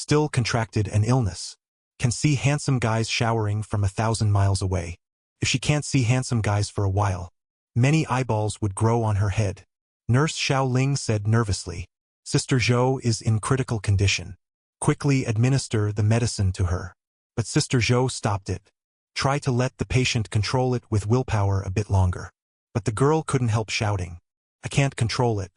still contracted an illness. Can see handsome guys showering from 1,000 miles away. If she can't see handsome guys for a while, many eyeballs would grow on her head. Nurse Xiaoling said nervously. Sister Zhou is in critical condition. Quickly administer the medicine to her. But Sister Zhou stopped it. Try to let the patient control it with willpower a bit longer. But the girl couldn't help shouting. I can't control it.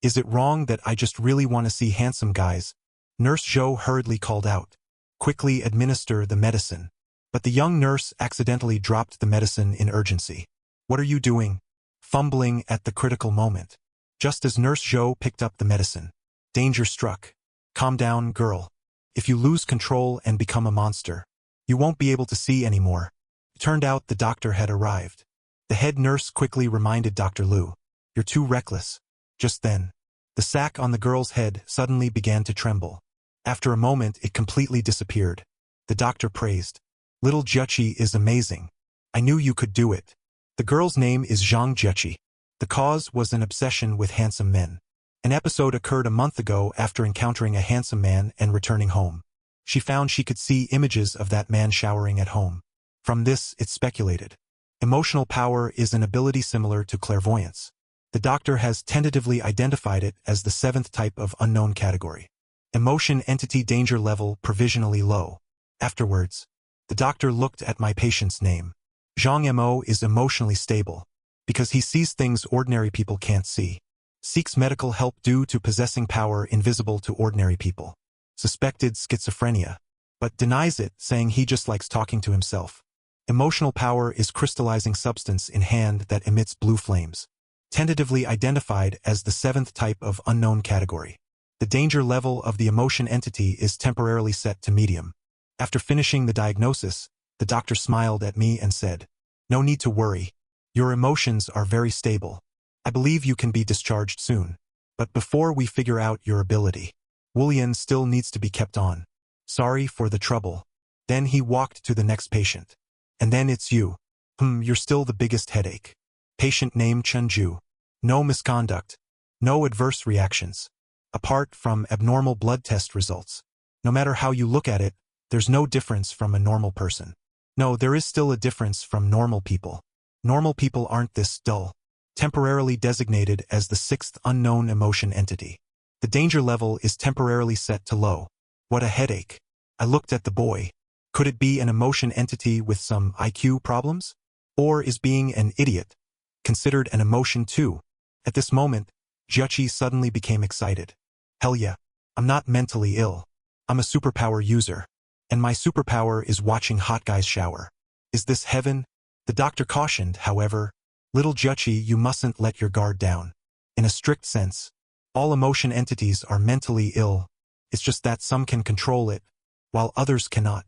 Is it wrong that I just really want to see handsome guys? Nurse Zhou hurriedly called out. Quickly administer the medicine. But the young nurse accidentally dropped the medicine in urgency. What are you doing? Fumbling at the critical moment. Just as Nurse Zhou picked up the medicine. Danger struck. Calm down, girl. If you lose control and become a monster, you won't be able to see anymore. It turned out the doctor had arrived. The head nurse quickly reminded Dr. Liu. You're too reckless. Just then, the sack on the girl's head suddenly began to tremble. After a moment, it completely disappeared. The doctor praised. Little Jueqi is amazing. I knew you could do it. The girl's name is Zhang Jueqi. The cause was an obsession with handsome men. An episode occurred a month ago after encountering a handsome man and returning home. She found she could see images of that man showering at home. From this, it speculated. Emotional power is an ability similar to clairvoyance. The doctor has tentatively identified it as the 7th type of unknown category. Emotion entity danger level provisionally low. Afterwards, the doctor looked at my patient's name. Zhang Mo is emotionally stable, because he sees things ordinary people can't see. Seeks medical help due to possessing power invisible to ordinary people. Suspected schizophrenia, but denies it, saying he just likes talking to himself. Emotional power is crystallizing substance in hand that emits blue flames. Tentatively identified as the 7th type of unknown category. The danger level of the emotion entity is temporarily set to medium. After finishing the diagnosis, the doctor smiled at me and said, No need to worry. Your emotions are very stable. I believe you can be discharged soon. But before we figure out your ability, Wulian still needs to be kept on. Sorry for the trouble. Then he walked to the next patient. And then it's you. You're still the biggest headache. Patient name Chenju. No misconduct. No adverse reactions. Apart from abnormal blood test results. No matter how you look at it, there's no difference from a normal person. No, there is still a difference from normal people. Normal people aren't this dull. Temporarily designated as the 6th unknown emotion entity. The danger level is temporarily set to low. What a headache. I looked at the boy. Could it be an emotion entity with some IQ problems? Or is being an idiot considered an emotion too? At this moment, Jueqi suddenly became excited. Hell yeah. I'm not mentally ill. I'm a superpower user. And my superpower is watching hot guys shower. Is this heaven? The doctor cautioned, however, Little Jueqi, you mustn't let your guard down. In a strict sense, all emotion entities are mentally ill. It's just that some can control it, while others cannot.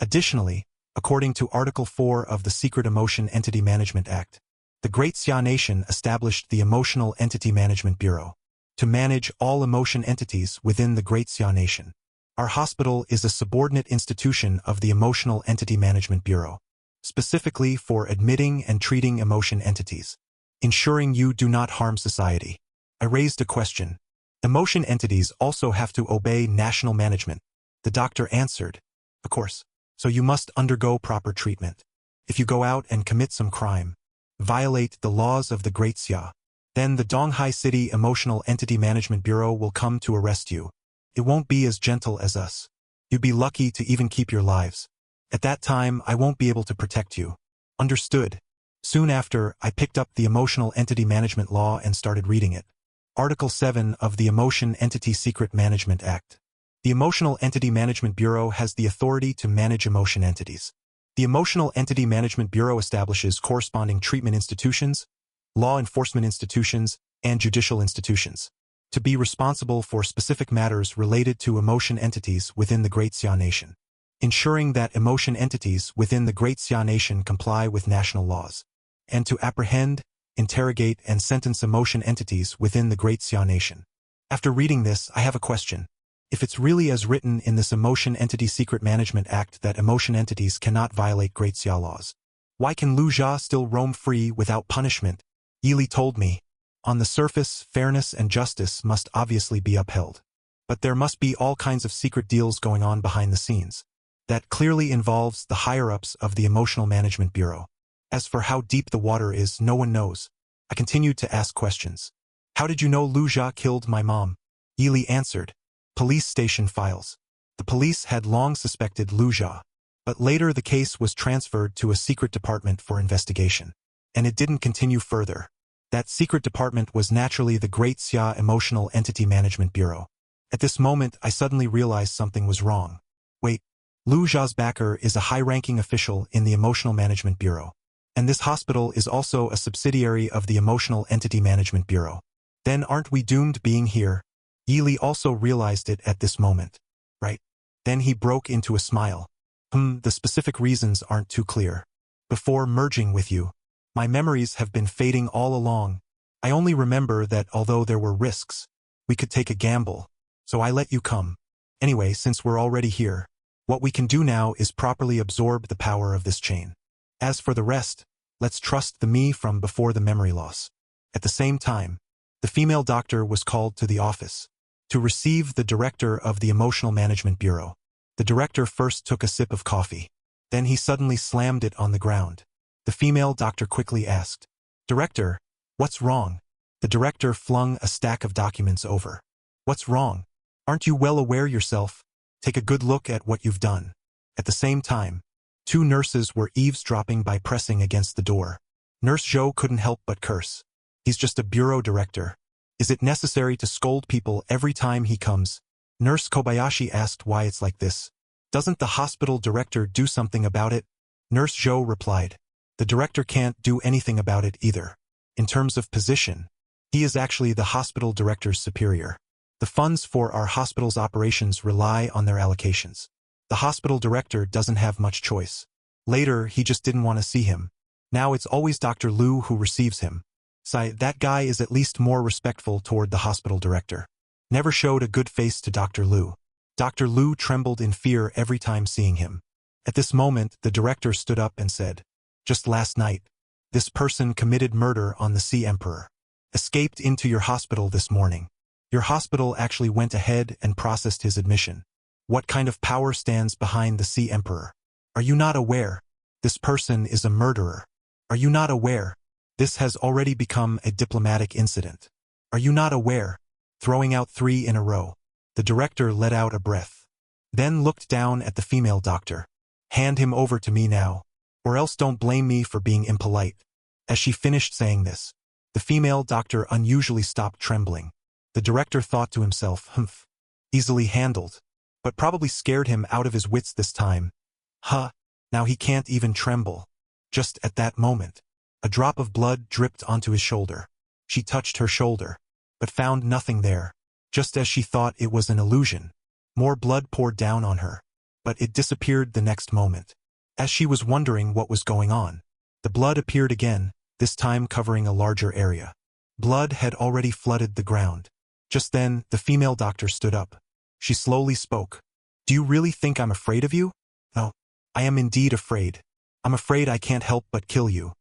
Additionally, according to Article 4 of the Secret Emotion Entity Management Act, the Great Xia Nation established the Emotional Entity Management Bureau to manage all emotion entities within the Great Xia Nation. Our hospital is a subordinate institution of the Emotional Entity Management Bureau, specifically for admitting and treating emotion entities, ensuring you do not harm society. I raised a question. Emotion entities also have to obey national management. The doctor answered, Of course, so you must undergo proper treatment. If you go out and commit some crime, violate the laws of the Great Xia, then the Donghai City Emotional Entity Management Bureau will come to arrest you. It won't be as gentle as us. You'd be lucky to even keep your lives. At that time, I won't be able to protect you. Understood. Soon after, I picked up the Emotional Entity Management Law and started reading it. Article 7 of the Emotion Entity Secret Management Act. The Emotional Entity Management Bureau has the authority to manage emotion entities. The Emotional Entity Management Bureau establishes corresponding treatment institutions, law enforcement institutions, and judicial institutions to be responsible for specific matters related to emotion entities within the Great Xia Nation, ensuring that emotion entities within the Great Xia Nation comply with national laws, and to apprehend, interrogate, and sentence emotion entities within the Great Xia Nation. After reading this, I have a question. If it's really as written in this Emotion Entity Secret Management Act that emotion entities cannot violate Great Xia laws, why can Lu Jia still roam free without punishment? Yili told me, on the surface, fairness and justice must obviously be upheld. But there must be all kinds of secret deals going on behind the scenes. That clearly involves the higher-ups of the Emotional Management Bureau. As for how deep the water is, no one knows. I continued to ask questions. How did you know Lu Jia killed my mom? Yili answered. Police station files. The police had long suspected Lu Jia. But later the case was transferred to a secret department for investigation. And it didn't continue further. That secret department was naturally the Great Xia Emotional Entity Management Bureau. At this moment, I suddenly realized something was wrong. Wait, Lu Jia's backer is a high-ranking official in the Emotional Management Bureau. And this hospital is also a subsidiary of the Emotional Entity Management Bureau. Then aren't we doomed being here? Yili also realized it at this moment. Right? Then he broke into a smile. The specific reasons aren't too clear. Before merging with you, my memories have been fading all along. I only remember that although there were risks, we could take a gamble. So I let you come. Anyway, since we're already here, what we can do now is properly absorb the power of this chain. As for the rest, let's trust the me from before the memory loss. At the same time, the female doctor was called to the office to receive the director of the Emotional Management Bureau. The director first took a sip of coffee. Then he suddenly slammed it on the ground. The female doctor quickly asked, Director, what's wrong? The director flung a stack of documents over. What's wrong? Aren't you well aware yourself? Take a good look at what you've done. At the same time, 2 nurses were eavesdropping by pressing against the door. Nurse Zhou couldn't help but curse. He's just a bureau director. Is it necessary to scold people every time he comes? Nurse Kobayashi asked why it's like this. Doesn't the hospital director do something about it? Nurse Zhou replied. The director can't do anything about it either. In terms of position, he is actually the hospital director's superior. The funds for our hospital's operations rely on their allocations. The hospital director doesn't have much choice. Later, he just didn't want to see him. Now it's always Dr. Lu who receives him. That guy is at least more respectful toward the hospital director. Never showed a good face to Dr. Lu. Dr. Lu trembled in fear every time seeing him. At this moment, the director stood up and said, Just last night, this person committed murder on the Sea Emperor. Escaped into your hospital this morning. Your hospital actually went ahead and processed his admission. What kind of power stands behind the Sea Emperor? Are you not aware? This person is a murderer. Are you not aware? This has already become a diplomatic incident. Are you not aware? Throwing out 3 in a row. The director let out a breath. Then looked down at the female doctor. Hand him over to me now, or else don't blame me for being impolite. As she finished saying this, the female doctor unusually stopped trembling. The director thought to himself, easily handled, but probably scared him out of his wits this time. Now he can't even tremble. Just at that moment, a drop of blood dripped onto his shoulder. She touched her shoulder, but found nothing there. Just as she thought it was an illusion, more blood poured down on her, but it disappeared the next moment. As she was wondering what was going on, the blood appeared again, this time covering a larger area. Blood had already flooded the ground. Just then, the female doctor stood up. She slowly spoke. Do you really think I'm afraid of you? Oh, I am indeed afraid. I'm afraid I can't help but kill you.